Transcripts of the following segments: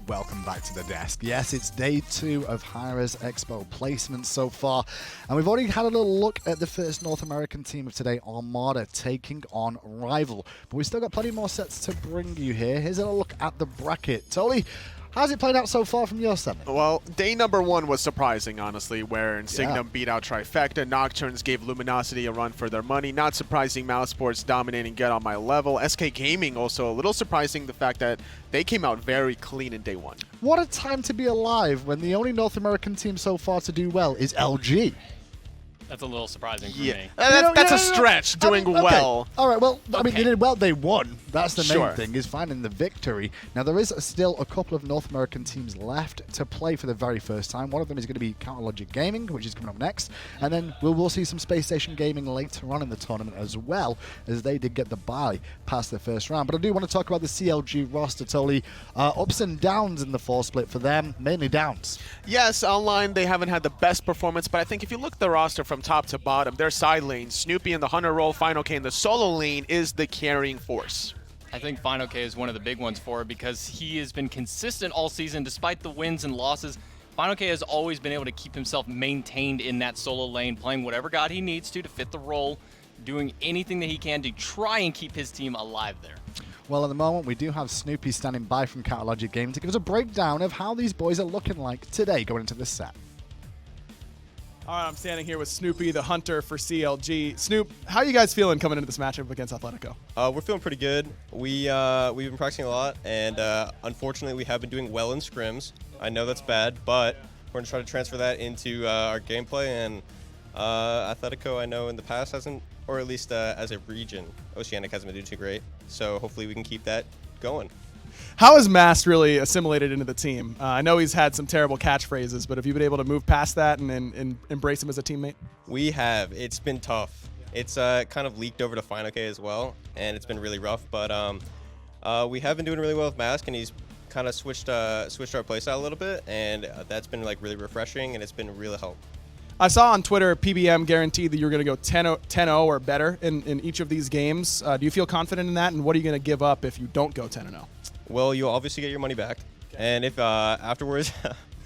Welcome back to the desk. Yes, it's day 2 of hi-rez Expo placements so far, and we've already had a little look at the first North American team of today, Armada, taking on Rival. But we've still got plenty more sets to bring you here. Here's a look at the bracket. Toli, how's it played out so far from your side? Well, day number 1 was surprising, honestly, where Insignum beat out Trifecta. Nocturnes gave Luminosity a run for their money. Not surprising, Mousesports dominating Get on My Level. SK Gaming also a little surprising, the fact that they came out very clean in day 1. What a time to be alive when the only North American team so far to do well is LG. That's a little surprising for me. That's a stretch, doing well. All right, well, I mean, Okay. they did well. They won. That's the Sure. main thing, is finding the victory. Now, there is still a couple of North American teams left to play for the very first time. One of them is going to be Counterlogic Gaming, which is coming up next. And then we'll see some Space Station Gaming later on in the tournament as well, as they did get the bye past the first round. But I do want to talk about the CLG roster, Toli. Ups and downs in the 4 split for them, mainly downs. Yes, online they haven't had the best performance, but I think if you look at the roster from top to bottom, their side lanes, Snoopy in the Hunter role, fineokay in the solo lane, is the carrying force. I think fineokay is one of the big ones for it because he has been consistent all season despite the wins and losses. fineokay has always been able to keep himself maintained in that solo lane, playing whatever god he needs to fit the role, doing anything that he can to try and keep his team alive there. Well, at the moment, we do have Snoopy standing by from Counterlogic Gaming to give us a breakdown of how these boys are looking like today going into this set. All right, I'm standing here with Snoopy, the hunter for CLG. Snoop, how are you guys feeling coming into this matchup against Athletico? We're feeling pretty good. We've been practicing a lot, and unfortunately, we have been doing well in scrims. I know that's bad, but we're going to try to transfer that into our gameplay. And Athletico, I know in the past hasn't, or at least as a region, Oceanic hasn't been doing too great. So hopefully we can keep that going. How has Mast really assimilated into the team? I know he's had some terrible catchphrases, but have you been able to move past that and embrace him as a teammate? We have. It's been tough. It's kind of leaked over to fineokay as well, and it's been really rough. But we have been doing really well with Mask, and he's kind of switched our playstyle a little bit, and that's been like really refreshing, and it's been really helpful. I saw on Twitter PBM guaranteed that you were going to go 10-0 or better in each of these games. Do you feel confident in that, and what are you going to give up if you don't go 10-0? Well, you'll obviously get your money back, and if afterwards,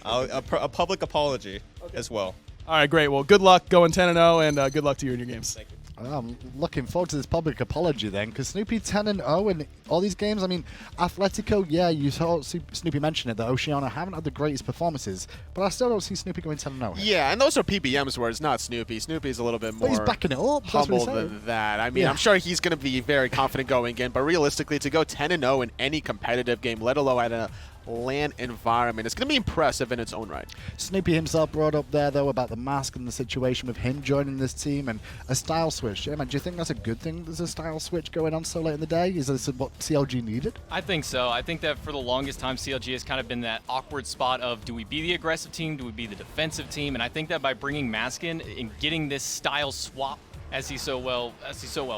a public apology as well. All right, great. Well, good luck going 10-0, and good luck to you in your games. Thank you. I'm looking forward to this public apology then, because Snoopy 10-0 in all these games. I mean, Athletico, yeah, you saw Snoopy mention it, that Oceania haven't had the greatest performances, but I still don't see Snoopy going 10-0. Yeah, and those are PBMs where it's not Snoopy. Snoopy's a little bit But more he's backing it up. That's humble what he's saying. than that. I mean, Yeah. I'm sure he's going to be very confident going in, but realistically, to go 10-0 in any competitive game, let alone at a LAN environment, it's going to be impressive in its own right. Snoopy himself brought up there, though, about the mask and the situation with him joining this team and a style switch. Yeah, man, do you think that's a good thing there's a style switch going on so late in the day? Is this what CLG needed? I think so. I think that for the longest time, CLG has kind of been that awkward spot of, do we be the aggressive team? Do we be the defensive team? And I think that by bringing Mask in and getting this style swap, as he so well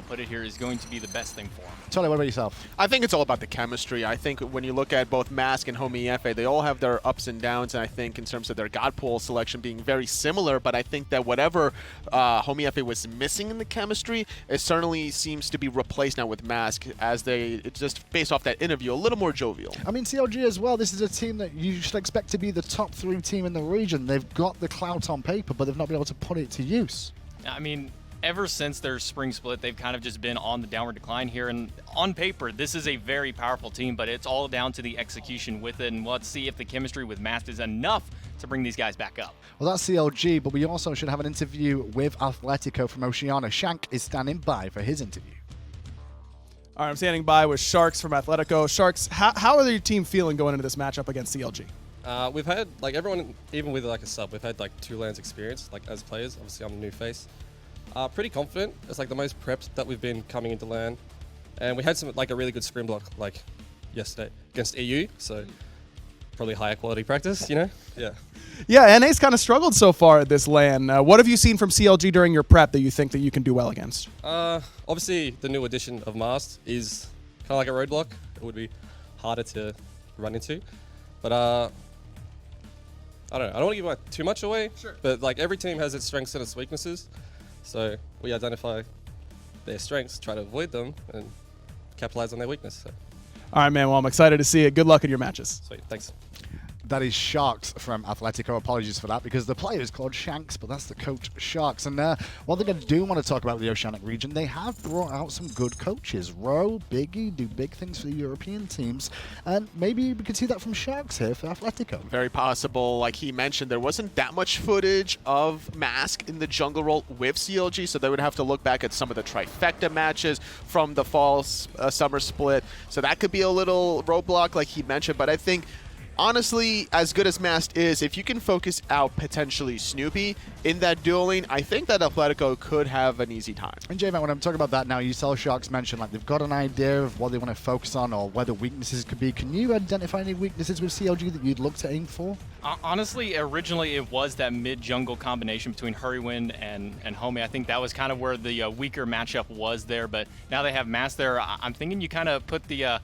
put it here, is going to be the best thing for him. Tony, what about yourself? I think it's all about the chemistry. I think when you look at both Mask and Homie Efe, they all have their ups and downs, and I think in terms of their God Pool selection being very similar, but I think that whatever Homie Efe was missing in the chemistry, it certainly seems to be replaced now with Mask, as they, just based off that interview, a little more jovial. I mean, CLG as well, this is a team that you should expect to be the top 3 team in the region. They've got the clout on paper, but they've not been able to put it to use. I mean, ever since their spring split, they've kind of just been on the downward decline here. And on paper, this is a very powerful team, but it's all down to the execution with it. And let's see if the chemistry with Mast is enough to bring these guys back up. Well, that's CLG, but we also should have an interview with Athletico from Oceania. Shank is standing by for his interview. All right, I'm standing by with Sharks from Athletico. Sharks, how are your team feeling going into this matchup against CLG? We've had, like, everyone, even with like a sub, we've had like 2 lands experience, like as players. Obviously, I'm a new face. Pretty confident. It's like the most prepped that we've been coming into LAN, and we had some like a really good scrim block like yesterday against EU. So probably higher quality practice, you know? Yeah. Yeah, NA's kind of struggled so far at this LAN. What have you seen from CLG during your prep that you think that you can do well against? Obviously, the new addition of Mast is kind of like a roadblock. It would be harder to run into, but I don't know. I don't want to give like too much away. Sure. But like every team has its strengths and its weaknesses. So we identify their strengths, try to avoid them, and capitalize on their weakness. So. All right, man. Well, I'm excited to see it. Good luck in your matches. Sweet, thanks. That is Sharks from Athletico. Apologies for that because the player is called Shanks, but that's the coach Sharks. And one thing I do want to talk about with the Oceanic region, they have brought out some good coaches. Ro, Biggie do big things for the European teams, and maybe we could see that from Sharks here for Athletico. Very possible. Like he mentioned, there wasn't that much footage of Mask in the jungle role with CLG, so they would have to look back at some of the trifecta matches from the fall summer split. So that could be a little roadblock, like he mentioned, but I think honestly, as good as Mast is, if you can focus out potentially Snoopy in that dueling, I think that Athletico could have an easy time. And J-Man, when I'm talking about that now, you saw Sharks mention like they've got an idea of what they want to focus on or where the weaknesses could be. Can you identify any weaknesses with CLG that you'd look to aim for? Honestly, originally it was that mid-jungle combination between Hurriwind and Homie. I think that was kind of where the weaker matchup was there, but now they have Mast there. I'm thinking you kind of put the... all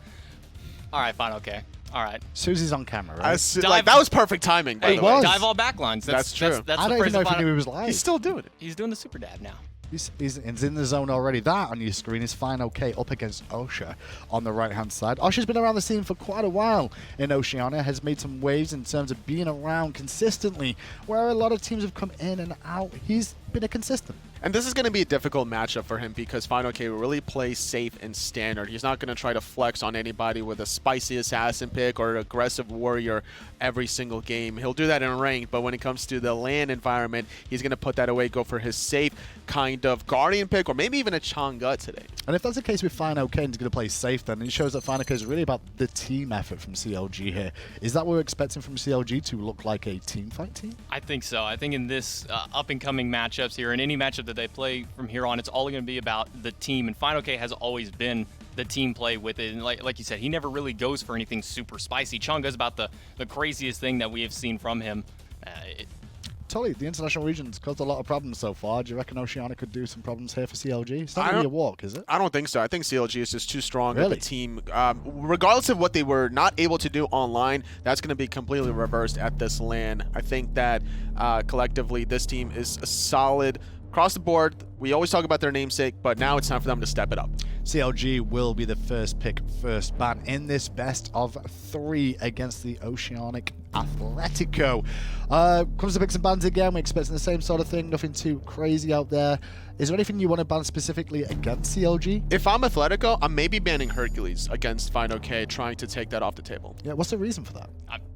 right, fine, okay. All right. Susie's on camera, right? That was perfect timing, by Hey, the way. dive all backlines. That's true. That's I the don't phrase even know if of he knew he was live. He's still doing it. He's doing the super dab now. He's in the zone already. That on your screen is fineokay up against Oscha on the right-hand side. Oscha's been around the scene for quite a while in Oceania, has made some waves in terms of being around consistently, where a lot of teams have come in and out. He's been a consistent. And this is going to be a difficult matchup for him because fineokay really plays safe and standard. He's not going to try to flex on anybody with a spicy assassin pick or an aggressive warrior every single game. He'll do that in ranked, but when it comes to the LAN environment, he's going to put that away, go for his safe kind of guardian pick or maybe even a Chang'e today. And if that's the case with fineokay, he's going to play safe then. It shows that fineokay is really about the team effort from CLG here. Is that what we're expecting from CLG to look like a team fight team? I think so. I think in this up-and-coming matchups here, in any matchup that they play from here on, it's all going to be about the team. And fineokay has always been the team play with it. And like you said, he never really goes for anything super spicy. Chang'e is about the craziest thing that we have seen from him. Totally, the international region's caused a lot of problems so far. Do you reckon Oceania could do some problems here for CLG? It's not really a walk, is it? I don't think so. I think CLG is just too strong of Really? a team. Regardless of what they were not able to do online, that's going to be completely reversed at this LAN. I think that collectively this team is a solid across the board. We always talk about their namesake, but now it's time for them to step it up. CLG will be the first pick, first ban in this best of 3 against the Oceanic Athletico. Comes to picks and bans again. We're expecting the same sort of thing. Nothing too crazy out there. Is there anything you want to ban specifically against CLG? If I'm Athletico, I'm maybe banning Hercules against fineokay, trying to take that off the table. Yeah, what's the reason for that?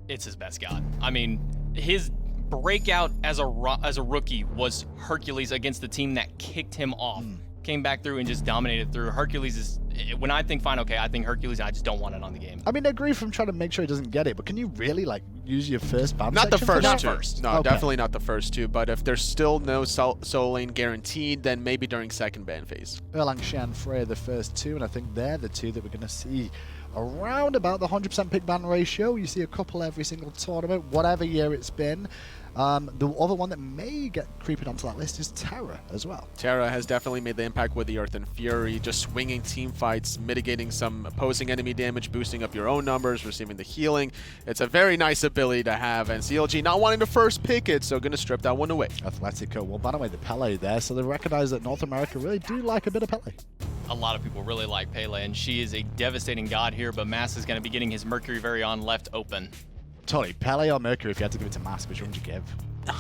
It's his best god. I mean, his breakout as a rookie was Hercules against the team that kicked him off. Came back through and just dominated through. Hercules is, when I think fineokay, I think Hercules, and I just don't want it on the game. I mean, I agree from trying to make sure he doesn't get it, but can you really like use your first ban Not the section for first that? two. No, Okay. definitely not the first two. But if there's still no solo lane guaranteed, then maybe during second ban phase. Erlang Shan Frey are the first 2, and I think they're the 2 that we're going to see around about the 100% pick ban ratio. You see a couple every single tournament, whatever year it's been. The other one that may get creeping onto that list is Terra as well. Terra has definitely made the impact with the Earth and Fury, just swinging team fights, mitigating some opposing enemy damage, boosting up your own numbers, receiving the healing. It's a very nice ability to have, and CLG not wanting to first pick it, so going to strip that one away. Athletico will ban away the Pele there, so they recognize that North America really do like a bit of Pele. A lot of people really like Pele, and she is a devastating god here, but Mass is going to be getting his Mercury very on left open. Totally, Pele or Mercury if you had to give it to Mask, which one would you give?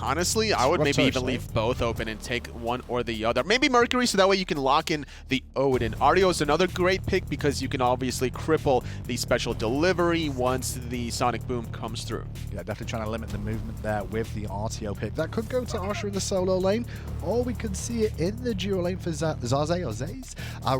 Honestly, I would rough maybe touch, even right? leave both open and take one or the other. Maybe Mercury, so that way you can lock in the Odin. Artio is another great pick because you can obviously cripple the special delivery once the Sonic Boom comes through. Yeah, definitely trying to limit the movement there with the Artio pick. That could go to Oscha in the solo lane, or we could see it in the duo lane for Zaze or Zaze.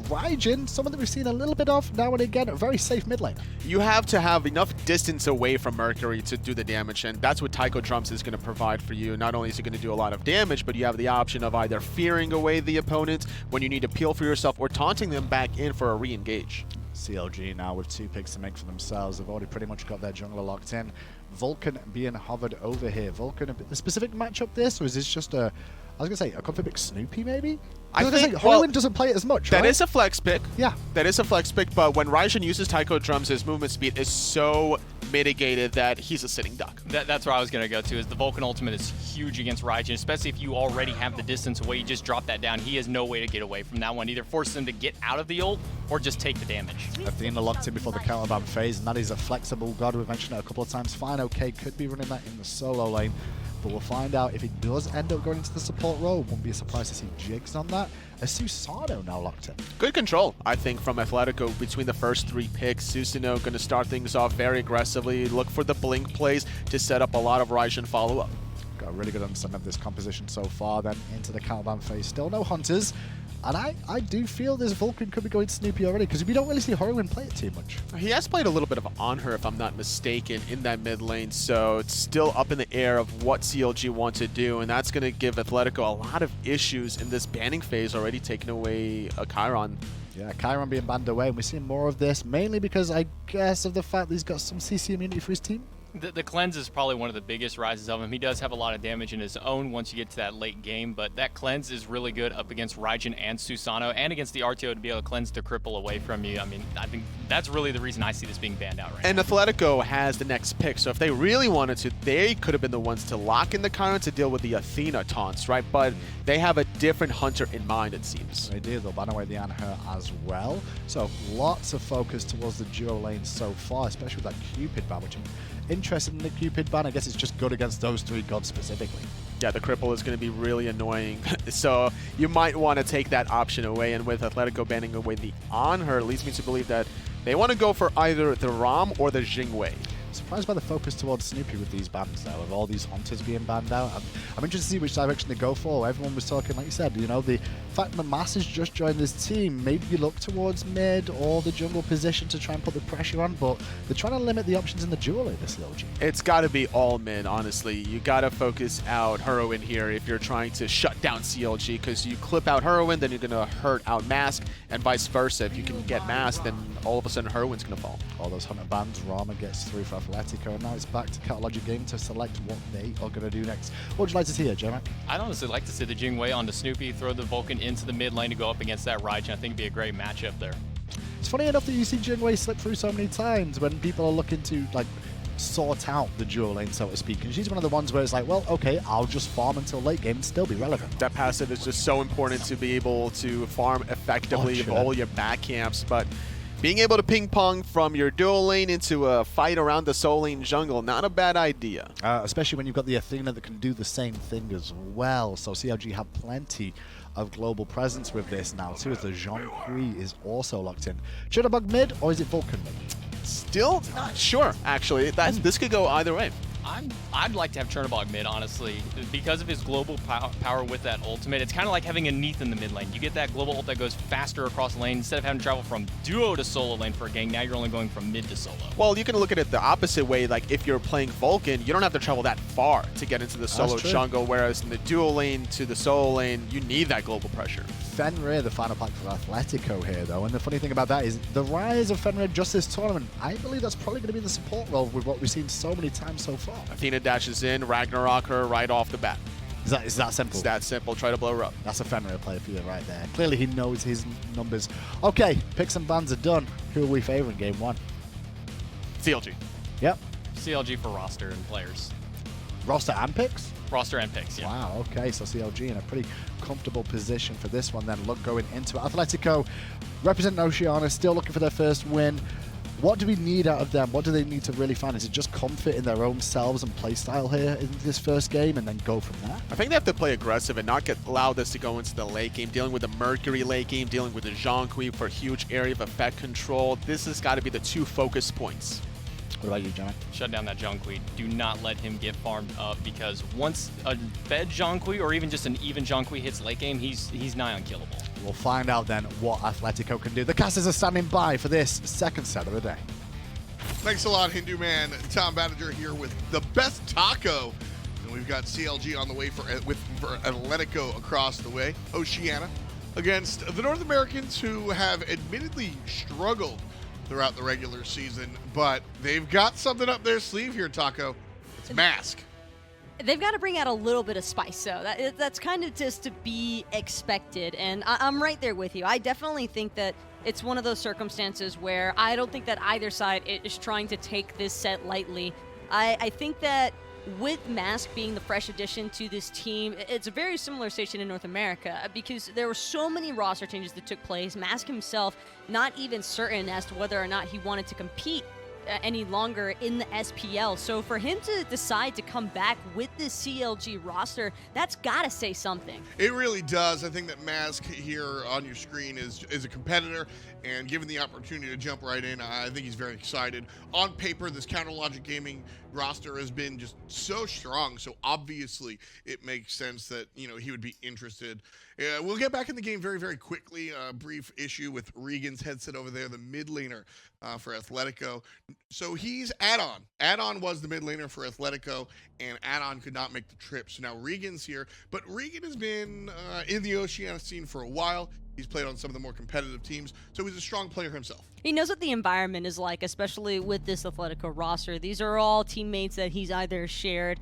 Raijin, someone that we've seen a little bit of now and again, a very safe mid lane. You have to have enough distance away from Mercury to do the damage, and that's what Taiko Drums is going to provide for you. Not only is he going to do a lot of damage, but you have the option of either fearing away the opponent when you need to peel for yourself or taunting them back in for a re-engage. CLG now with 2 picks to make for themselves. They've already pretty much got their jungler locked in. Vulcan being hovered over here. Vulcan, a specific matchup this, or is this just a, I was going to say, a config pick Snoopy maybe? I think Hurriwind doesn't play it as much, That right? is a flex pick. Yeah. That is a flex pick, but when Raijin uses Taiko drums, his movement speed is so mitigated that he's a sitting duck. That's where I was going to go to, is the Vulcan ultimate is huge against Raijin, especially if you already have the distance away. You just drop that down. He has no way to get away from that one. Either force him to get out of the ult or just take the damage. Athena locked in before the counterban phase, and that is a flexible god. We've mentioned it a couple of times. fineokay could be running that in the solo lane, but we'll find out if it does end up going into the support role. Won't be a surprise to see Jigz on that. A Susano now locked in. Good control, I think, from Athletico between the first 3 picks. Susano going to start things off very aggressively, look for the blink plays to set up a lot of Raijin follow-up. Got a really good understanding of this composition so far. Then into the counterban phase. Still no hunters. And I do feel this Vulcan could be going Snoopy already, because we don't really see Hurriwind play it too much. He has played a little bit of on her, if I'm not mistaken, in that mid lane, so it's still up in the air of what CLG want to do, and that's going to give Athletico a lot of issues in this banning phase, already taking away a Chiron. Yeah, Chiron being banned away, and we're seeing more of this, mainly because I guess of the fact that he's got some CC immunity for his team. The cleanse is probably one of the biggest rises of him. He does have a lot of damage in his own once you get to that late game, but that cleanse is really good up against Raijin and Susano, and against the Artio to be able to cleanse the cripple away from you. I mean, I think that's really the reason I see this being banned out right now. And Athletico has the next pick, so if they really wanted to, they could have been the ones to lock in the Chiron to deal with the Athena taunts, right? But they have a different hunter in mind, it seems. They do, they'll ban away the Anher as well. So lots of focus towards the duo lane so far, especially with that Cupid ban, which I'm interested in the Cupid ban. I guess it's just good against those 3 gods specifically. Yeah, the cripple is going to be really annoying, so you might want to take that option away, and with Athletico banning away the on her, leads me to believe that they want to go for either the Ram or the Jingwei. Surprised by the focus towards Snoopy with these bans, though, of all these hunters being banned out. I'm interested to see which direction they go for. Everyone was talking, like you said, you know, the fact that Mass has just joined this team, maybe you look towards mid or the jungle position to try and put the pressure on, but they're trying to limit the options in the duel lane, this CLG. It's got to be all mid, honestly. You got to focus out Hurriwind here if you're trying to shut down CLG, because you clip out Hurriwind, then you're going to hurt out Mask, and vice versa. If you can get Mask, then all of a sudden Hurriwind's going to fall. All those hunter bans, Rama gets through for Athletico, and now it's back to Catalogic Game to select what they are going to do next. What would you like to see here, Jermac? I'd honestly like to see the Jingwei onto Snoopy, throw the Vulcan into the mid lane to go up against that Raijin. I think it'd be a great matchup there. It's funny enough that you see Jingwei slip through so many times when people are looking to, like, sort out the dual lane, so to speak. And she's one of the ones where it's like, well, okay, I'll just farm until late game and still be relevant. That passive is just so important to be able to farm effectively of all your back camps, but being able to ping pong from your dual lane into a fight around the soul lane jungle, not a bad idea. Especially when you've got the Athena that can do the same thing as well. So CLG have plenty of global presence with this now too, as the Zhong is also locked in. Chernobog mid, or is it Vulcan mid? Still not sure, actually. This could go either way. I'd like to have Chernobog mid, honestly, because of his global power with that ultimate. It's kind of like having a Neath in the mid lane. You get that global ult that goes faster across the lane. Instead of having to travel from duo to solo lane for a gang, now you're only going from mid to solo. Well, you can look at it the opposite way. Like, if you're playing Vulcan, you don't have to travel that far to get into the solo jungle, whereas in the duo lane to the solo lane, you need that global pressure. Fenrir, the final pack for Athletico here, though, and the funny thing about that is the rise of Fenrir just this tournament. I believe that's probably going to be the support role with what we've seen so many times so far. Athena dashes in, Ragnarok her right off the bat. Is that simple? It's that simple. Try to blow her up. That's a Fenrir player for you right there. Clearly he knows his numbers. Okay, picks and bans are done. Who are we favoring game one? CLG. Yep. CLG for roster and players. Roster and picks? Roster and picks, yeah. Wow, okay, so CLG in a pretty comfortable position for this one then. Look, going into it. Atletico, representing Oceania, still looking for their first win. What do we need out of them? What do they need to really find? Is it just comfort in their own selves and play style here in this first game and then go from there? I think they have to play aggressive and not allow this to go into the late game, dealing with the Mercury late game, dealing with the Zhong for huge area of effect control. This has got to be the 2 focus points. What about you, John? Shut down that Zhong. Do not let him get farmed up, because once a fed Zhong or even just an even Zhong hits late game, he's nigh unkillable. We'll find out then what Atletico can do. The casters are standing by for this second set of the day. Thanks a lot, Hindu Man. Tom Banniger here with the best taco. And we've got CLG on the way for Atletico across the way. Oceania against the North Americans, who have admittedly struggled throughout the regular season, but they've got something up their sleeve here, Taco. It's Mask. They've got to bring out a little bit of spice, so that's kind of just to be expected, and I'm right there with you. I definitely think that it's one of those circumstances where I don't think that either side is trying to take this set lightly. I think that with Mask being the fresh addition to this team, it's a very similar situation in North America because there were so many roster changes that took place. Mask himself not even certain as to whether or not he wanted to compete any longer in the SPL. So for him to decide to come back with this CLG roster, that's got to say something. It really does. I think that Mask here on your screen is a competitor, and given the opportunity to jump right in, I think he's very excited. On paper, this Counter Logic Gaming roster has been just so strong, so obviously it makes sense that, you know, he would be interested. We'll get back in the game very, very quickly. A brief issue with Regan's headset over there, the mid laner for Athletico. So he's Add-On. Add-On was the mid laner for Athletico, and Add-On could not make the trip. So now Regan's here, but Regan has been in the Oceania scene for a while. He's played on some of the more competitive teams, so he's a strong player himself. He knows what the environment is like, especially with this Athletico roster. These are all teammates that he's either shared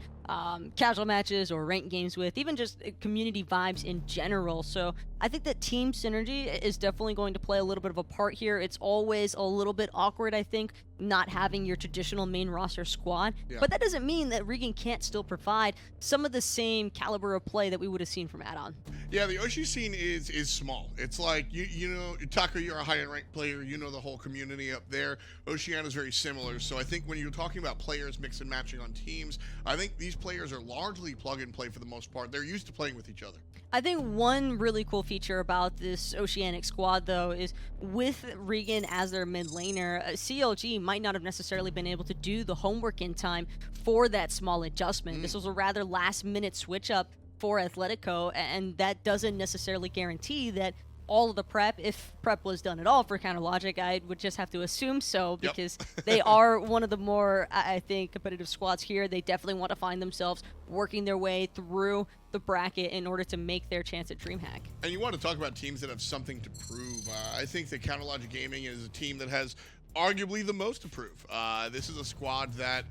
casual matches or ranked games with, even just community vibes in general. So I think that team synergy is definitely going to play a little bit of a part here. It's always a little bit awkward, I think, not having your traditional main roster squad. Yeah. But that doesn't mean that Regan can't still provide some of the same caliber of play that we would have seen from Add-On. Yeah, the Oshi scene is small. It's like, you know, Taka, you're a high-end ranked player. You know the whole community up there. Oceania is very similar. So I think when you're talking about players mix and matching on teams, I think these players are largely plug and play for the most part. They're used to playing with each other. I think one really cool feature about this Oceanic squad, though, is with Regan as their mid laner, CLG might not have necessarily been able to do the homework in time for that small adjustment. This was a rather last-minute switch-up for Athletico, and that doesn't necessarily guarantee that all of the prep, if prep was done at all for Counter Logic, I would just have to assume so, because they are one of the more, I think, competitive squads here. They definitely want to find themselves working their way through the bracket in order to make their chance at DreamHack. And you want to talk about teams that have something to prove. I think that Counter Logic Gaming is a team that has arguably the most to prove. This is a squad that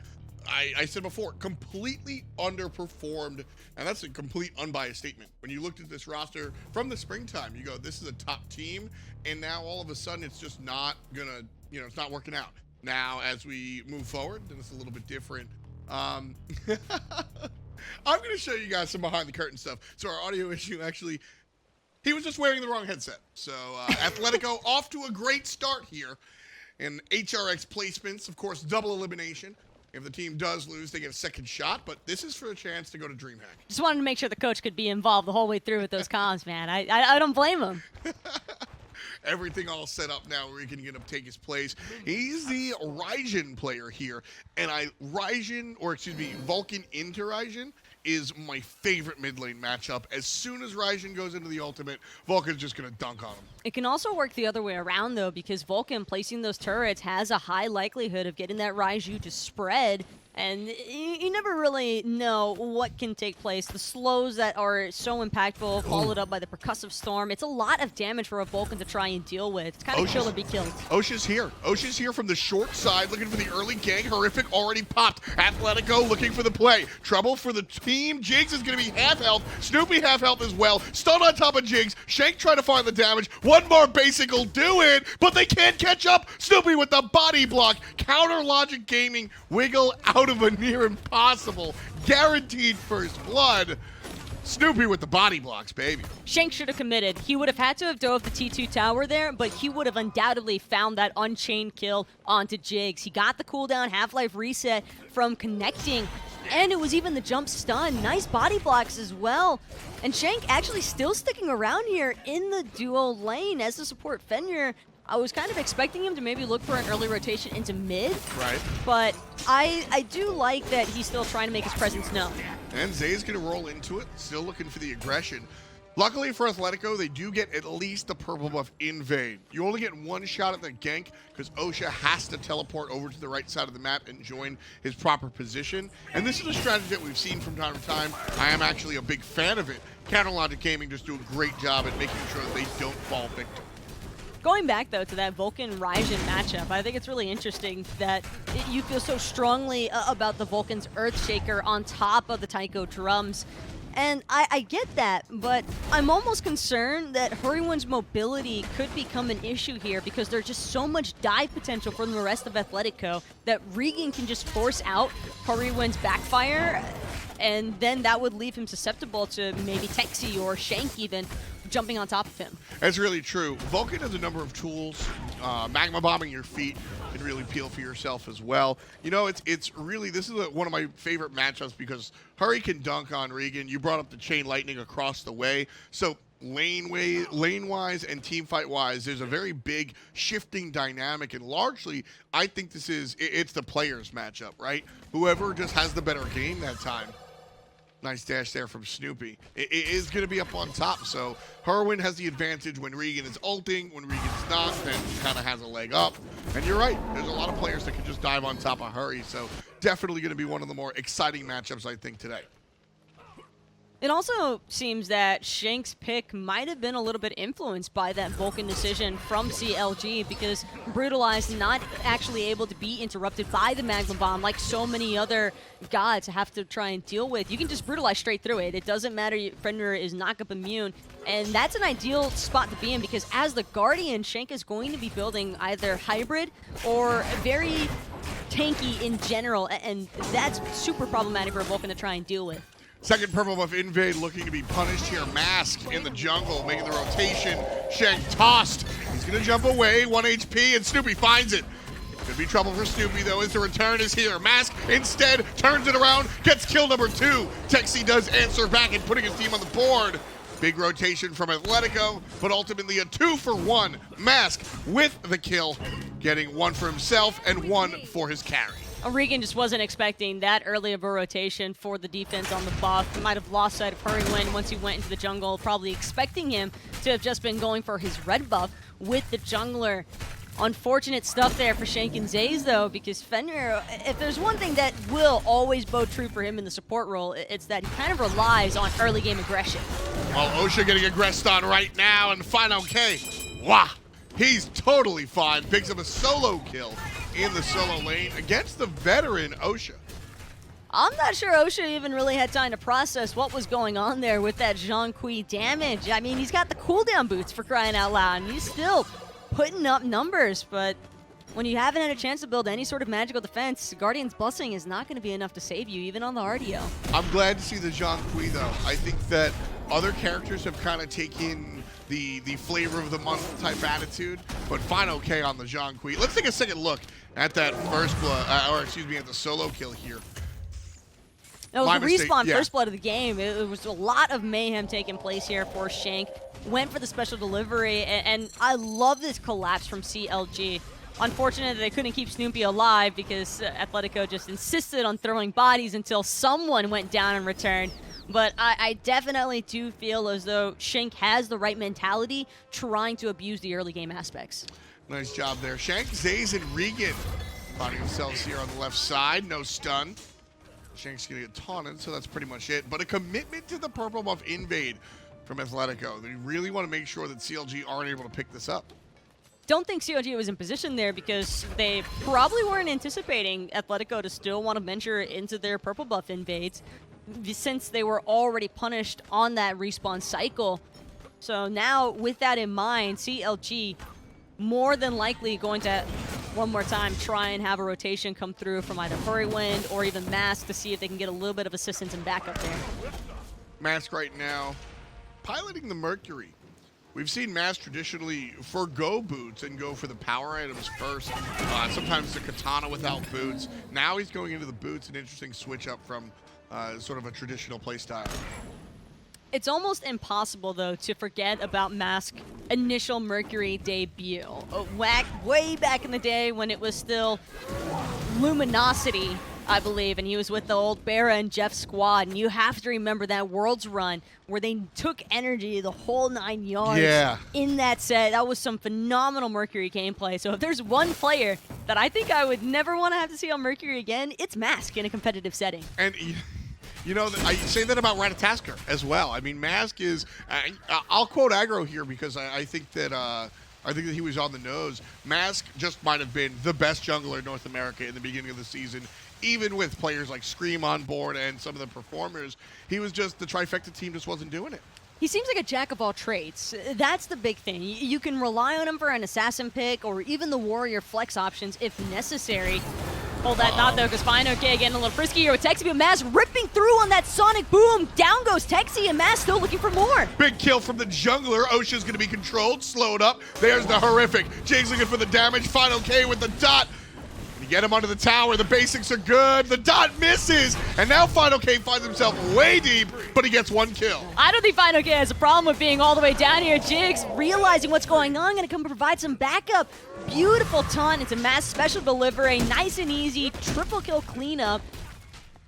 I said before, completely underperformed, and that's a complete unbiased statement. When you looked at this roster from the springtime, you go, this is a top team, and now all of a sudden it's just not gonna, you know, it's not working out. Now, as we move forward, then it's a little bit different. I'm gonna show you guys some behind the curtain stuff. So our audio issue actually, he was just wearing the wrong headset. So Athletico off to a great start here. And HRX placements, of course, double elimination. If the team does lose, they get a second shot, but this is for a chance to go to DreamHack. Just wanted to make sure the coach could be involved the whole way through with those comms, man. I don't blame him. Everything all set up now. Regan going to take his place. He's the Raijin player here, and Vulcan into Raijin is my favorite mid lane matchup. As soon as Raijin goes into the ultimate, Vulcan's just going to dunk on him. It can also work the other way around, though, because Vulcan placing those turrets has a high likelihood of getting that Raiju to spread, and you never really know what can take place. The slows that are so impactful, followed up by the percussive storm. It's a lot of damage for a Vulcan to try and deal with. It's kind of kill or be killed. Oscha's here. Oscha's here from the short side, looking for the early gank. Horrific already popped. Athletico looking for the play. Trouble for the team. Jigz is going to be half health. Snoopy half health as well. Stun on top of Jigz. Shank trying to find the damage. One more basic will do it, but they can't catch up. Snoopy with the body block. Counter Logic Gaming wiggle out of a near impossible guaranteed first blood. Snoopy with the body blocks, baby. Shank should have committed. He would have had to have dove the T2 tower there, but he would have undoubtedly found that unchained kill onto Jigz. He got the cooldown Half-Life reset from connecting, and it was even the jump stun. Nice body blocks as well. And Shank actually still sticking around here in the duo lane as the support Fenrir. I was kind of expecting him to maybe look for an early rotation into mid. Right. But I do like that he's still trying to make his presence known. And Zaze going to roll into it, still looking for the aggression. Luckily for Athletico, they do get at least the purple buff invade. You only get one shot at the gank because Oscha has to teleport over to the right side of the map and join his proper position. And this is a strategy that we've seen from time to time. I am actually a big fan of it. Counter Logic Gaming just do a great job at making sure that they don't fall victim. Going back, though, to that Vulcan-Raijin matchup, I think it's really interesting that you feel so strongly about the Vulcan's Earthshaker on top of the Taiko drums. And I get that, but I'm almost concerned that Hurriwind's mobility could become an issue here because there's just so much dive potential from the rest of Athletico that Regan can just force out Hurriwind's backfire, and then that would leave him susceptible to maybe Tekzy or Shank even jumping on top of him. That's really true. Vulcan has a number of tools. Magma bombing your feet can really peel for yourself as well. You know, it's really, this is one of my favorite matchups because Hurry can dunk on Regan. You brought up the chain lightning across the way. So lane-wise and team fight-wise, there's a very big shifting dynamic, and largely, I think it's the players' matchup, right? Whoever just has the better game that time. Nice dash there from Snoopy. It is going to be up on top, so Hurriwind has the advantage when Regan is ulting. When Regan's not, then he kind of has a leg up. And you're right, there's a lot of players that can just dive on top of Hurry, so definitely going to be one of the more exciting matchups, I think, today. It also seems that Shank's pick might have been a little bit influenced by that Vulcan decision from CLG because Brutalized not actually able to be interrupted by the Magma Bomb like so many other gods have to try and deal with. You can just Brutalize straight through it. It doesn't matter. Fenrir is knock-up immune. And that's an ideal spot to be in because as the Guardian, Shank is going to be building either hybrid or very tanky in general, and that's super problematic for a Vulcan to try and deal with. Second purple buff invade looking to be punished here. Mask in the jungle, making the rotation. Shank tossed. He's going to jump away, 1 HP, and Snoopy finds it. Could be trouble for Snoopy, though, as the return is here. Mask instead turns it around, gets kill number 2. Tekzy does answer back and putting his team on the board. Big rotation from Athletico, but ultimately a 2-for-1. Mask with the kill, getting 1 for himself and 1 for his carry. Regan just wasn't expecting that early of a rotation for the defense on the buff. He might have lost sight of Hurriwind once he went into the jungle, probably expecting him to have just been going for his red buff with the jungler. Unfortunate stuff there for Shank and Zaze, though, because Fenrir, if there's one thing that will always bode true for him in the support role, it's that he kind of relies on early game aggression. Well, Oscha getting aggressed on right now, and fineokay. Wow, he's totally fine. Picks up a solo kill in the solo lane against the veteran Oscha. I'm not sure Oscha even really had time to process what was going on there with that Zhong damage. I mean, he's got the cooldown boots for crying out loud, and he's still putting up numbers, but when you haven't had a chance to build any sort of magical defense, Guardian's Blessing is not going to be enough to save you, even on the Artio. I'm glad to see the Zhong though. I think that other characters have kind of taken the flavor of the month type attitude, but fineokay on the Zhong. Let's take a second look at that first blood, at the solo kill here. It was the respawn yeah. first blood of the game. It was a lot of mayhem taking place here for Shank. Went for the special delivery, and I love this collapse from CLG. Unfortunate that they couldn't keep Snoopy alive because Athletico just insisted on throwing bodies until someone went down in return. But I definitely do feel as though Shank has the right mentality trying to abuse the early game aspects. Nice job there. Shank, Zaze, and Regan finding themselves here on the left side. No stun. Shank's going to get taunted, so that's pretty much it. But a commitment to the purple buff invade from Athletico. They really want to make sure that CLG aren't able to pick this up. Don't think CLG was in position there because they probably weren't anticipating Athletico to still want to venture into their purple buff invades since they were already punished on that respawn cycle. So now, with that in mind, CLG more than likely going to, one more time, try and have a rotation come through from either Hurriwind or even Mask to see if they can get a little bit of assistance and backup there. Mask right now piloting the Mercury. We've seen Mask traditionally forgo boots and go for the power items first. Sometimes the katana without boots. Now he's going into the boots, an interesting switch up from sort of a traditional playstyle. It's almost impossible, though, to forget about Mask's initial Mercury debut. Way back in the day when it was still Luminosity, I believe, and he was with the old Barra and Jeff squad. And you have to remember that Worlds run where they took energy the whole 9 yards in that set. That was some phenomenal Mercury gameplay. So if there's one player that I think I would never want to have to see on Mercury again, it's Mask in a competitive setting. And you know, I say that about Ratatasker as well. I mean, Mask is, I'll quote aggro here because I think that I think that he was on the nose. Mask just might have been the best jungler in North America in the beginning of the season, even with players like Scream on board and some of the performers. He was just, the trifecta team just wasn't doing it. He seems like a jack of all trades. That's the big thing. You can rely on him for an assassin pick or even the warrior flex options if necessary. Hold that thought though, because fineokay getting a little frisky here with Tekzy, but Mask ripping through on that sonic boom. Down goes Tekzy, and Mask still looking for more. Big kill from the jungler. Osha's going to be controlled, slowed up. There's the horrific. Jigz looking for the damage. fineokay with the dot. You get him under the tower. The basics are good. The dot misses. And now fineokay finds himself way deep, but he gets 1 kill. I don't think fineokay has a problem with being all the way down here. Jigz realizing what's going on, going to come provide some backup. Beautiful taunt into Mass special delivery. Nice and easy. Triple kill cleanup.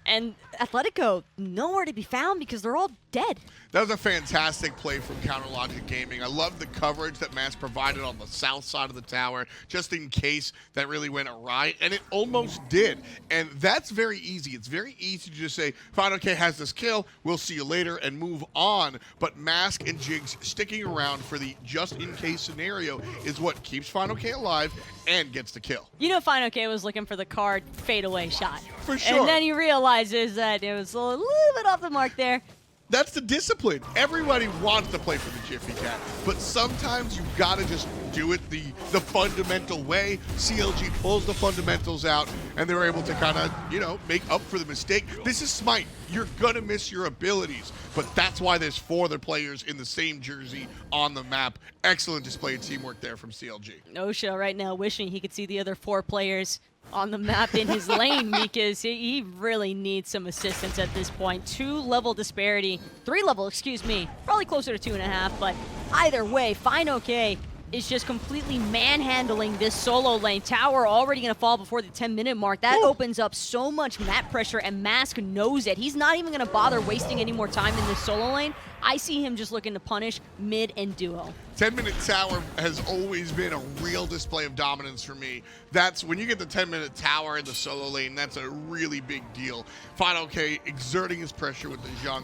And Athletico, nowhere to be found because they're all dead. That was a fantastic play from CounterLogic Gaming. I love the coverage that Mass provided on the south side of the tower, just in case that really went awry, and it almost did. And that's very easy. It's very easy to just say, fineokay has this kill, we'll see you later, and move on. But Mask and Jigz sticking around for the just-in-case scenario is what keeps fineokay alive and gets the kill. You know fineokay was looking for the card fadeaway shot. For sure. And then he realizes that it was a little bit off the mark there. That's the discipline. Everybody wants to play for the Jiffy Cat, but sometimes you gotta just do it the fundamental way. CLG pulls the fundamentals out, and they're able to kind of, you know, make up for the mistake. This is Smite. You're gonna miss your abilities, but that's why there's 4 other players in the same jersey on the map. Excellent display of teamwork there from CLG. Oscha right now wishing he could see the other 4 players on the map in his lane because he really needs some assistance at this point. 2-level disparity, 3-level, excuse me, probably closer to 2.5, but either way, fineokay is just completely manhandling this solo lane. Tower already going to fall before the 10-minute mark. That opens up so much map pressure, and Mask knows it. He's not even going to bother wasting any more time in this solo lane. I see him just looking to punish mid and duo. 10-minute tower has always been a real display of dominance for me. That's when you get the 10-minute tower in the solo lane, that's a really big deal. fineokay exerting his pressure with the Zhong.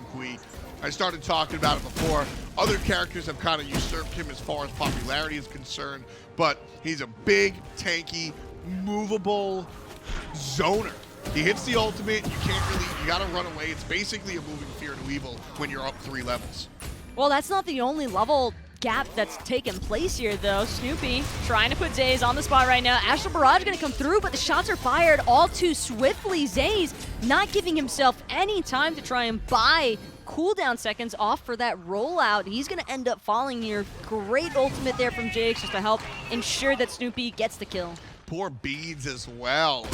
I started talking about it before. Other characters have kind of usurped him as far as popularity is concerned, but he's a big, tanky, movable zoner. He hits the ultimate, you gotta run away. It's basically a moving fear to evil when you're up 3 levels. Well, that's not the only level gap that's taken place here, though. Snoopy trying to put Zaze on the spot right now. Astral Barrage going to come through, but the shots are fired all too swiftly. Zaze not giving himself any time to try and buy cooldown seconds off for that rollout. He's going to end up falling here. Great ultimate there from Jigz just to help ensure that Snoopy gets the kill. Poor beads as well.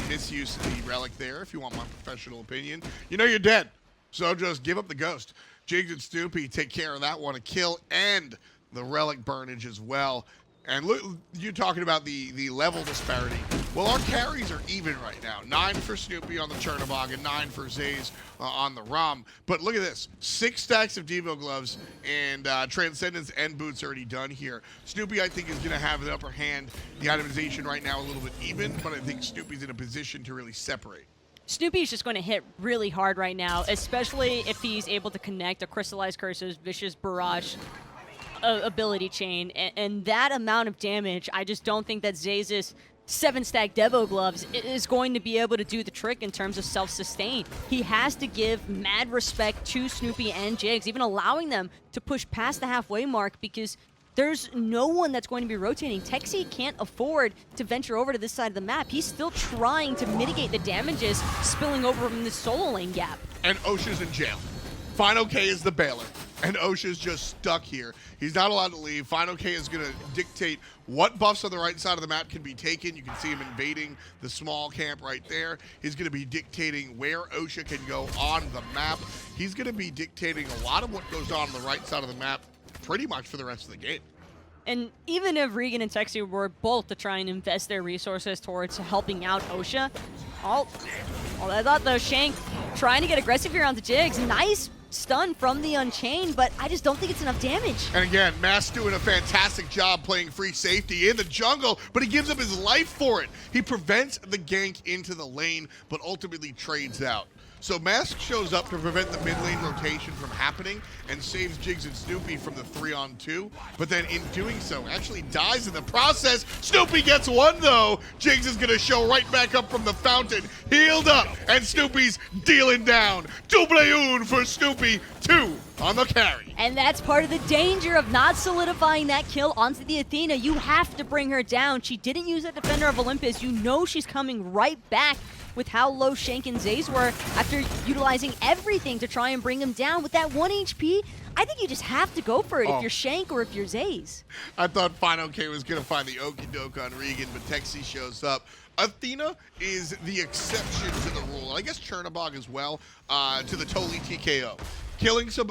Misuse of the relic there, if you want my professional opinion. You know you're dead, so just give up the ghost. Jigz and Snoopy take care of that one, a kill and the relic burnage as well. And look, you're talking about the level disparity. Well, our carries are even right now. 9 for Snoopy on the Chernobog and 9 for Zaze on the Ram. But look at this. 6 stacks of Devo gloves and Transcendence and boots already done here. Snoopy, I think, is going to have the upper hand. The itemization right now a little bit even, but I think Snoopy's in a position to really separate. Snoopy's just going to hit really hard right now, especially if he's able to connect a Crystallized Curses, Vicious Barrage ability chain. And that amount of damage, I just don't think that Zaze's 7-stack Devo gloves is going to be able to do the trick in terms of self-sustain. He has to give mad respect to Snoopy and Jigz, even allowing them to push past the halfway mark because there's no one that's going to be rotating. Tekzy can't afford to venture over to this side of the map. He's still trying to mitigate the damages spilling over from this solo lane gap. And Osha's in jail. fineokay is the bailer, and Osha's just stuck here. He's not allowed to leave. fineokay is going to dictate what buffs on the right side of the map can be taken. You can see him invading the small camp right there. He's going to be dictating where Osha can go on the map. He's going to be dictating a lot of what goes on the right side of the map pretty much for the rest of the game. And even if Regan and Tekzy were both to try and invest their resources towards helping out Osha, I thought though Shank trying to get aggressive here on the Jigz. Nice stun from the Unchained, but I just don't think it's enough damage. And again, Mask doing a fantastic job playing free safety in the jungle, but he gives up his life for it. He prevents the gank into the lane, but ultimately trades out. So Mask shows up to prevent the mid lane rotation from happening and saves Jigz and Snoopy from the 3-on-2, but then in doing so actually dies in the process. Snoopy gets one though. Jigz is gonna show right back up from the fountain, healed up, and Snoopy's dealing down. Double un for Snoopy, 2 on the carry. And that's part of the danger of not solidifying that kill onto the Athena. You have to bring her down. She didn't use that Defender of Olympus. You know she's coming right back with how low Shank and Zaze were after utilizing everything to try and bring him down. With that 1 HP, I think you just have to go for it if you're Shank or if you're Zaze. I thought fineokay was going to find the okie doke on Regan, but Tekzy shows up. Athena is the exception to the rule. I guess Chernobog as well, to the totally TKO.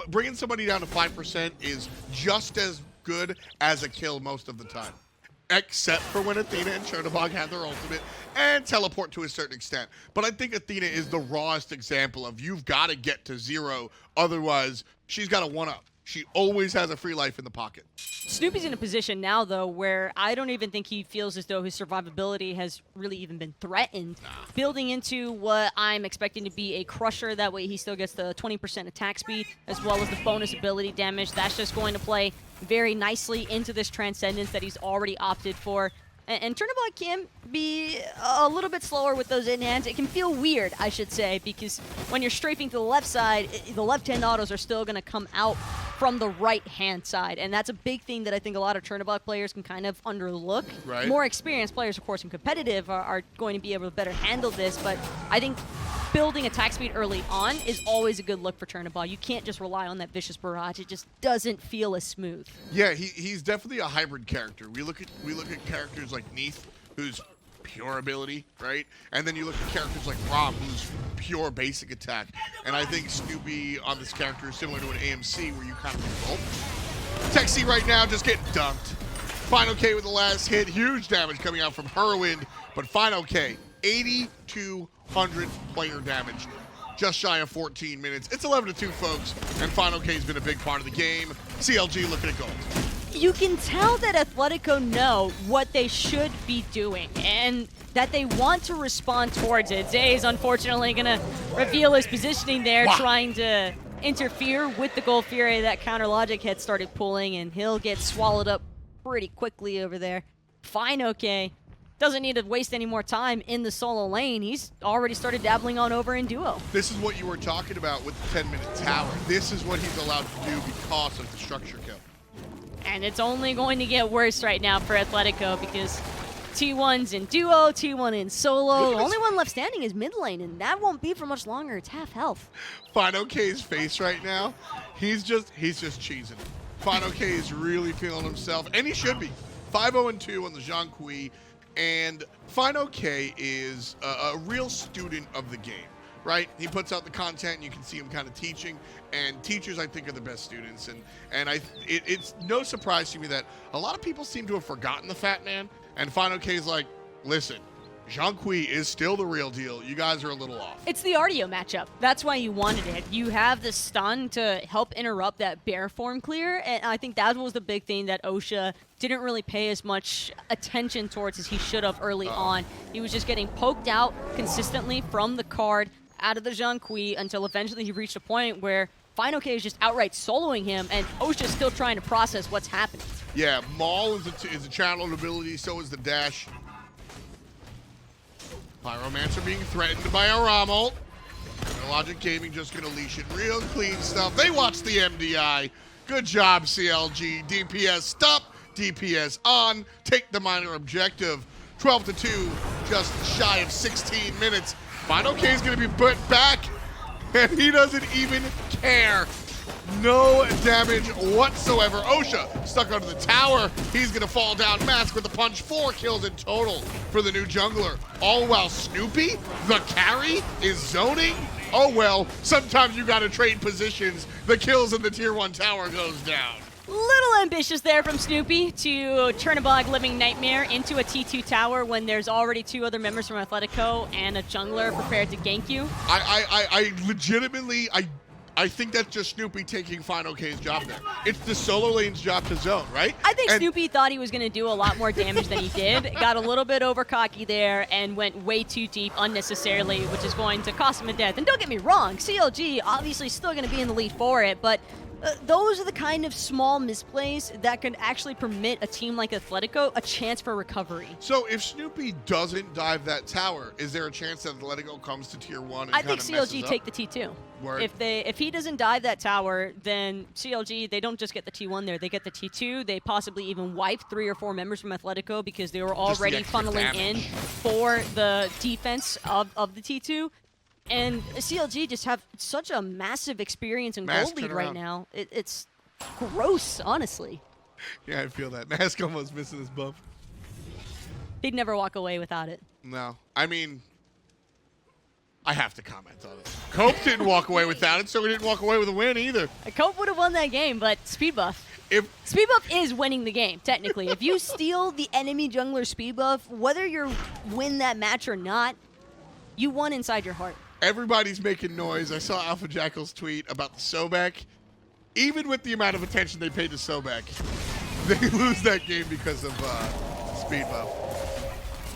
Bringing somebody down to 5% is just as good as a kill most of the time. Except for when Athena and Chernobog have their ultimate and teleport to a certain extent. But I think Athena is the rawest example of you've got to get to 0, otherwise she's got a 1-up. She always has a free life in the pocket. Snoopy's in a position now, though, where I don't even think he feels as though his survivability has really even been threatened. Building into what I'm expecting to be a crusher, that way he still gets the 20% attack speed, as well as the bonus ability damage. That's just going to play very nicely into this Transcendence that he's already opted for. And Chernobog can be a little bit slower with those in-hands. It can feel weird, I should say, because when you're strafing to the left side, the left-hand autos are still going to come out from the right-hand side. And that's a big thing that I think a lot of Chernobog players can kind of underlook. Right. More experienced players, of course, and competitive are going to be able to better handle this. But I think building attack speed early on is always a good look for Chernobog. You can't just rely on that vicious barrage. It just doesn't feel as smooth. Yeah, he's definitely a hybrid character. We look at characters like Neith, who's pure ability, right? And then you look at characters like Rama, who's pure basic attack. And I think Snoopy on this character is similar to an AMC where you kind of do both. Tekzy right now just getting dunked. fineokay with the last hit. Huge damage coming out from Hurriwind, but fineokay, 8,200 player damage. Just shy of 14 minutes. It's 11-2, folks, and fineokay's been a big part of the game. CLG looking at gold. You can tell that Athletico know what they should be doing and that they want to respond towards it. Zaze is unfortunately going to reveal his positioning there, trying to interfere with the Gold Fury. That counter logic had started pulling, and he'll get swallowed up pretty quickly over there. fineokay doesn't need to waste any more time in the solo lane. He's already started dabbling on over in duo. This is what you were talking about with the 10-minute tower. This is what he's allowed to do because of the structure kill. And it's only going to get worse right now for Athletico because T1's in duo, T1 in solo. The only one left standing is mid lane, and that won't be for much longer. It's half health. fineokay's face right now, he's just cheesing. fineokay is really feeling himself, and he should be. 5-0-2 on the Zhong, and fineokay is a real student of the game. Right? He puts out the content, and you can see him kind of teaching, and teachers, I think, are the best students. And it's no surprise to me that a lot of people seem to have forgotten the Fat Man, and fineokay's like, listen, Zhong is still the real deal. You guys are a little off. It's the Artio matchup. That's why you wanted it. You have the stun to help interrupt that bear form clear, and I think that was the big thing that Oscha didn't really pay as much attention towards as he should have early on. He was just getting poked out consistently from the card, out of the Zhong until eventually he reached a point where fineokay is just outright soloing him, and Osha's still trying to process what's happening. Yeah, Maul is a channeled ability, so is the dash. Pyromancer being threatened by a Rama ult. Logic Gaming just gonna leash it. Real clean stuff. They watch the MDI. Good job, CLG. DPS stop, DPS on. Take the minor objective. 12-2, just shy of 16 minutes. fineokay is going to be put back, and he doesn't even care. No damage whatsoever. Oscha stuck under the tower. He's going to fall down. Mask with the punch. 4 kills in total for the new jungler. All while Snoopy, the carry, is zoning. Oh well, sometimes you got to trade positions. The kills in the tier 1 tower goes down. Little ambitious there from Snoopy to Chernobog Living Nightmare into a T2 tower when there's already 2 other members from Athletico and a jungler prepared to gank you. I legitimately, I think that's just Snoopy taking fineokay's job there. It's the solo lane's job to zone, right? I think Snoopy thought he was going to do a lot more damage than he did. Got a little bit over cocky there and went way too deep unnecessarily, which is going to cost him a death. And don't get me wrong, CLG obviously still going to be in the lead for it, but those are the kind of small misplays that can actually permit a team like Athletico a chance for recovery. So if Snoopy doesn't dive that tower, is there a chance that Athletico comes to tier 1 and I think CLG take the T2. Word. If he doesn't dive that tower, then CLG, they don't just get the T1 there, they get the T2. They possibly even wipe 3 or 4 members from Athletico because they were already funneling in for the defense of the T2. And CLG just have such a massive experience and gold lead right now. It's gross, honestly. Yeah, I feel that. Mask almost missing his buff. He'd never walk away without it. No. I mean, I have to comment on it. Cope didn't walk away without it, so he didn't walk away with a win either. Cope would have won that game, but speed buff. Speed buff is winning the game, technically. If you steal the enemy jungler speed buff, whether you win that match or not, you won inside your heart. Everybody's making noise. I saw Alpha Jackal's tweet about the Sobek. Even with the amount of attention they paid to Sobek, they lose that game because of speed buff.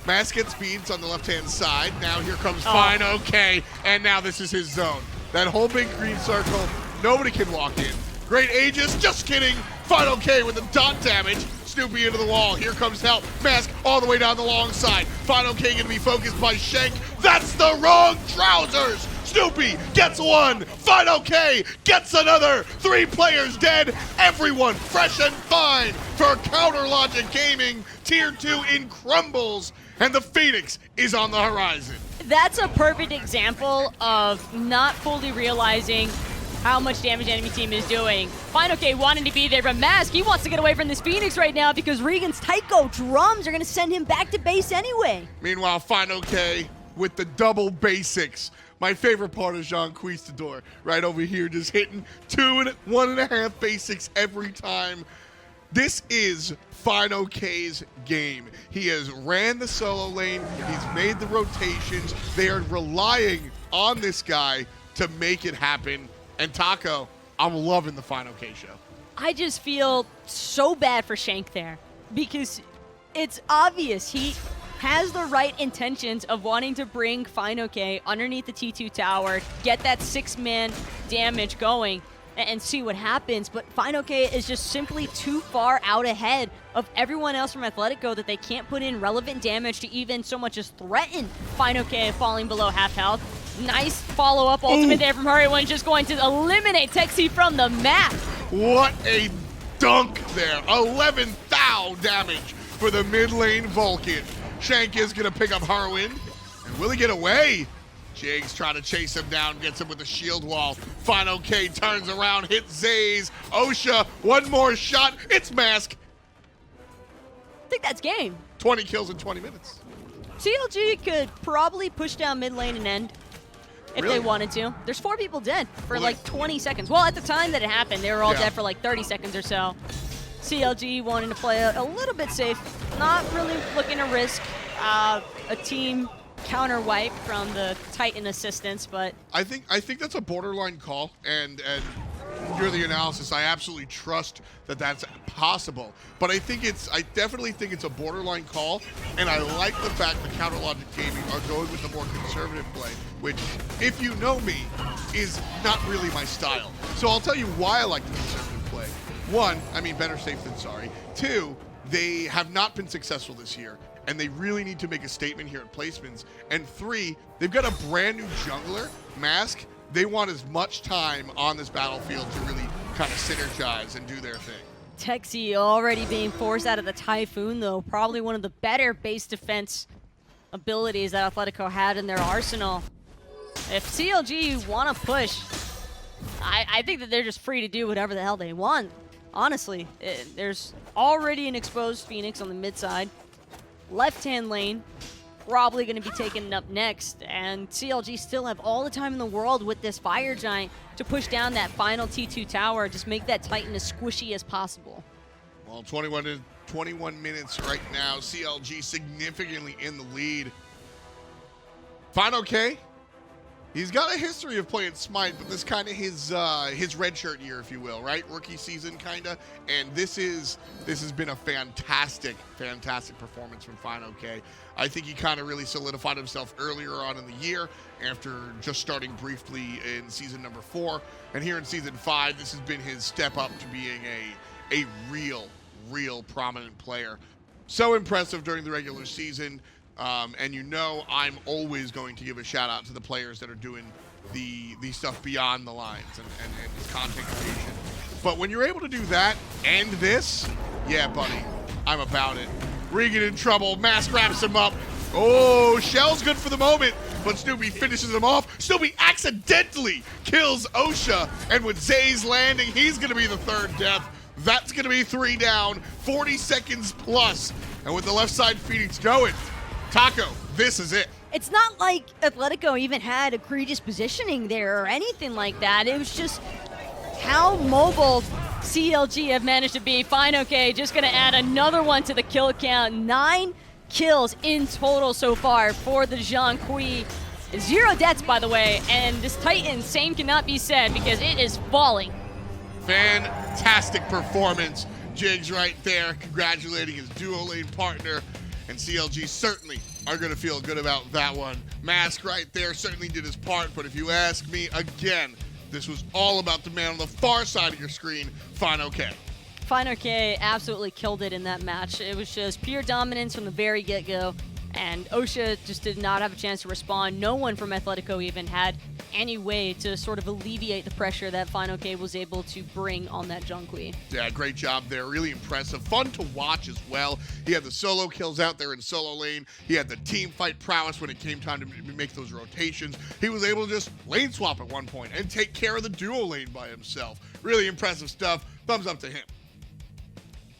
Mask gets speeds on the left-hand side. Now here comes fineokay, and now this is his zone. That whole big green circle, nobody can walk in. Great Aegis, just kidding. fineokay with the dot damage. Snoopy into the wall. Here comes help. Mask all the way down the long side. fineokay going to be focused by Shank. That's the wrong trousers. Snoopy gets one. fineokay gets another. 3 players dead. Everyone fresh and fine for Counter Logic Gaming. Tier 2 in crumbles. And the Phoenix is on the horizon. That's a perfect example of not fully realizing how much damage the enemy team is doing. fineokay wanting to be there, but Mask, he wants to get away from this Phoenix right now because Regan's Tycho drums are going to send him back to base anyway. Meanwhile, fineokay with the double basics. My favorite part is Zhong Quistador right over here, just hitting 2 and 1.5 basics every time. This is fineokay's game. He has ran the solo lane. He's made the rotations. They are relying on this guy to make it happen. And Taco, I'm loving the fineokay show. I just feel so bad for Shank there because it's obvious he has the right intentions of wanting to bring fineokay underneath the T2 tower, get that 6-man damage going, and see what happens. But fineokay is just simply too far out ahead of everyone else from Athletico that they can't put in relevant damage to even so much as threaten fineokay falling below half health. Nice follow-up ultimate there from Hurriwind, just going to eliminate Tekzy from the map. What a dunk there. 11,000 damage for the mid lane Vulcan. Shank is going to pick up Hurriwind. And will he get away? Jigz trying to chase him down, gets him with a shield wall. fineokay turns around, hits Zaze. Oscha, one more shot. It's Mask. I think that's game. 20 kills in 20 minutes. CLG could probably push down mid lane and end if they wanted to. There's 4 people dead for like 20 seconds. Well, at the time that it happened, they were all dead for like 30 seconds or so. CLG wanting to play a little bit safe, not really looking to risk a team counter wipe from the Titan assistance, but I think that's a borderline call, and you're the analysis. I absolutely trust that that's possible, but I definitely think it's a borderline call, and I like the fact that Counter Logic Gaming are going with the more conservative play, which, if you know me, is not really my style. So I'll tell you why I like the conservative play. 1, I mean, better safe than sorry. 2, they have not been successful this year, and they really need to make a statement here at placements. And 3, they've got a brand new jungler, Mask. They want as much time on this battlefield to really kind of synergize and do their thing. Tekzy already being forced out of the Typhoon, though. Probably one of the better base defense abilities that Athletico had in their arsenal. If CLG want to push, I think that they're just free to do whatever the hell they want. Honestly, there's already an exposed Phoenix on the mid side. Left-hand lane, probably going to be taken up next, and CLG still have all the time in the world with this Fire Giant to push down that final T2 tower, just make that Titan as squishy as possible. Well, 21 minutes right now. CLG significantly in the lead. fineokay He's got a history of playing Smite, but this kind of his redshirt year, if you will, right? Rookie season, kind of. And this has been a fantastic performance from fineokay. I think he kind of really solidified himself earlier on in the year after just starting briefly in season number 4. And here in season 5, this has been his step up to being a real prominent player. So impressive during the regular season. And you know I'm always going to give a shout out to the players that are doing the stuff beyond the lines and content creation. But when you're able to do that and this, yeah, buddy, I'm about it. Regan in trouble. Mask wraps him up. Oh, Shell's good for the moment, but Snoopy finishes him off. Snoopy accidentally kills Oscha, and with Zaze landing, he's going to be the 3rd death. That's going to be 3 down, 40 seconds plus. And with the left side Phoenix going, Taco, this is it. It's not like Athletico even had egregious positioning there or anything like that. It was just how mobile CLG have managed to be. fineokay just going to add another one to the kill count. 9 kills in total so far for the Zhong. 0 deaths, by the way, and this Titan, same cannot be said because it is falling. Fantastic performance. Jigz right there, congratulating his duo lane partner. And CLG certainly are going to feel good about that one. Mask right there certainly did his part, but if you ask me, again, this was all about the man on the far side of your screen, fineokay. fineokay absolutely killed it in that match. It was just pure dominance from the very get-go, and Oscha just did not have a chance to respond. No one from Athletico even had any way to sort of alleviate the pressure that fineokay was able to bring on that Zhong. Yeah, great job there. Really impressive. Fun to watch as well. He had the solo kills out there in solo lane. He had the team fight prowess when it came time to make those rotations. He was able to just lane swap at one point and take care of the duo lane by himself. Really impressive stuff. Thumbs up to him.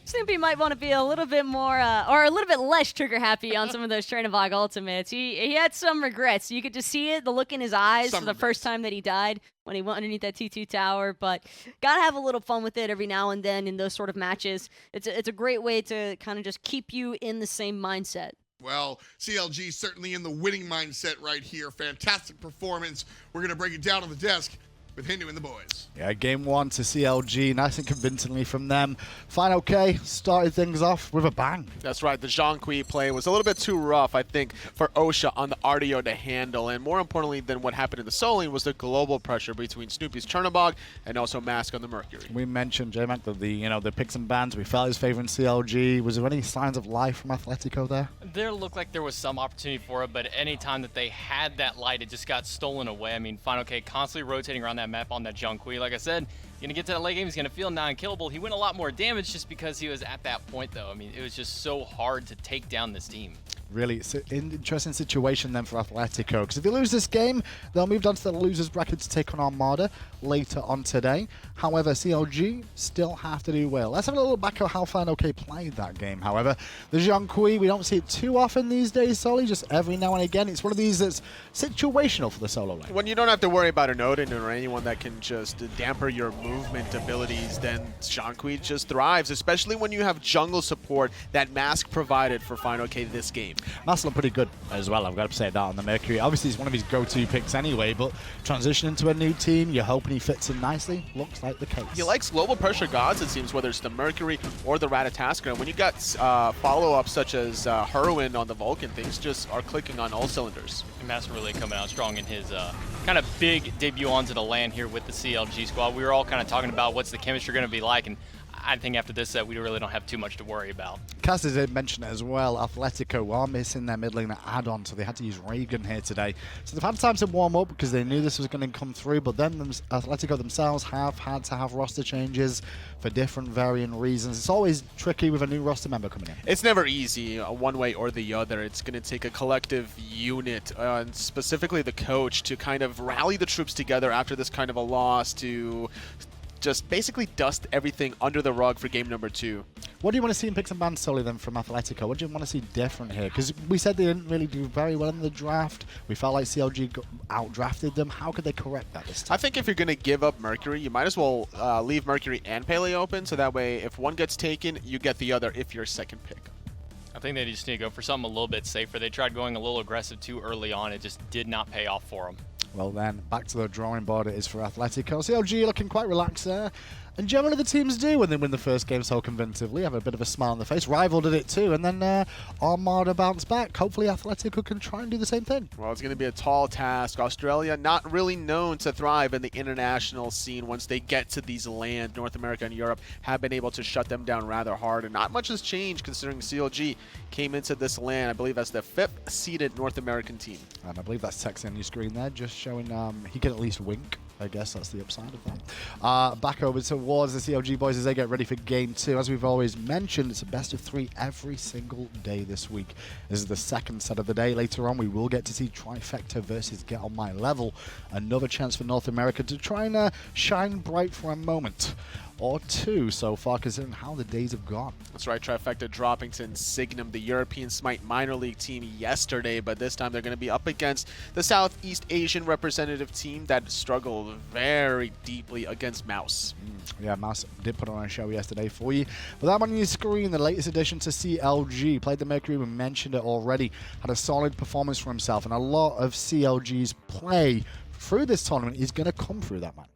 Snoopy might want to be a little bit more, or a little bit less trigger happy on some of those Chernobog ultimates. He had some regrets. You could just see it, the look in his eyes for the first time that he died when he went underneath that T2 tower. But gotta have a little fun with it every now and then in those sort of matches. It's a great way to kind of just keep you in the same mindset. Well, CLG certainly in the winning mindset right here. Fantastic performance. We're going to break it down on the desk with Hindu and the boys. Yeah, game 1 to CLG, nice and convincingly from them. fineokay started things off with a bang. That's right. The Zhong play was a little bit too rough, I think, for Oscha on the Artio to handle. And more importantly than what happened in the solo lane was the global pressure between Snoopy's Chernobog and also Mask on the Mercury. We mentioned, J-Mac, that the picks and bans, we felt his favor in CLG. Was there any signs of life from Athletico there? There looked like there was some opportunity for it, but any time that they had that light, it just got stolen away. I mean, fineokay constantly rotating around that map on that Zhong. Like I said, gonna get to the late game, he's gonna feel non-killable. He went a lot more damage just because he was at that point, though. I mean, it was just so hard to take down this team. Really, it's an interesting situation then for Athletico, because if they lose this game, they'll move down to the losers bracket to take on Armada later on today. However, CLG still have to do well. Let's have a little back at how fineokay played that game. However, the Zhong, we don't see it too often these days, Solly, just every now and again. It's one of these that's situational for the solo lane. When you don't have to worry about an Odin or anyone that can just damper your movement abilities, then Zhong just thrives, especially when you have jungle support that Mask provided for fineokay this game. Mask looked pretty good as well, I've got to say that on the Mercury. Obviously, it's one of his go-to picks anyway, but transitioning to a new team, you're hoping he fits in nicely. Looks like the case. He likes global pressure gods, it seems, whether it's the Mercury or the Ratatasker. And when you got follow-ups such as Hurriwind on the Vulcan, things just are clicking on all cylinders. And Mask really coming out strong in his kind of big debut onto the land here with the CLG squad. We were all kind of talking about what's the chemistry going to be like, and I think after this set, we really don't have too much to worry about. Cass did mention it as well. Athletico are missing their mid lane add-on, so they had to use Regan here today. So they've had time to warm up because they knew this was going to come through, but then Athletico themselves have had to have roster changes for different varying reasons. It's always tricky with a new roster member coming in. It's never easy one way or the other. It's going to take a collective unit, and specifically the coach, to kind of rally the troops together after this kind of a loss to just basically dust everything under the rug for game number 2. What do you want to see in picks and bans solely then from Athletico? What do you want to see different here? Because we said they didn't really do very well in the draft. We felt like CLG outdrafted them. How could they correct that this time? I think if you're going to give up Mercury, you might as well leave Mercury and Pele open, so that way if one gets taken, you get the other if you're second pick. I think they just need to go for something a little bit safer. They tried going a little aggressive too early on. It just did not pay off for them. Well then, back to the drawing board it is for Athletico. CLG looking quite relaxed there. And generally the teams do when they win the first game so convincingly. Have a bit of a smile on their face. Rival did it too. And then Armada bounced back. Hopefully Athletico can try and do the same thing. Well, it's going to be a tall task. Australia not really known to thrive in the international scene once they get to these lands. North America and Europe have been able to shut them down rather hard. And not much has changed considering CLG came into this land, I believe, as the 5th seeded North American team. And I believe that's Tekzy on your screen there, just showing he can at least wink. I guess that's the upside of that. Back over towards the CLG boys as they get ready for game 2. As we've always mentioned, it's a best of 3 every single day this week. This is the second set of the day. Later on, we will get to see Trifecta versus Get On My Level. Another chance for North America to try and shine bright for a moment or two so far, considering how the days have gone. That's right, Trifecta dropping to Insignum, the European Smite minor league team yesterday, but this time they're going to be up against the Southeast Asian representative team that struggled very deeply against Mouse. Yeah, Mouse did put on a show yesterday for you. But that one on your screen, the latest addition to CLG, played the Mercury, we mentioned it already, had a solid performance for himself, and a lot of CLG's play through this tournament is going to come through that man.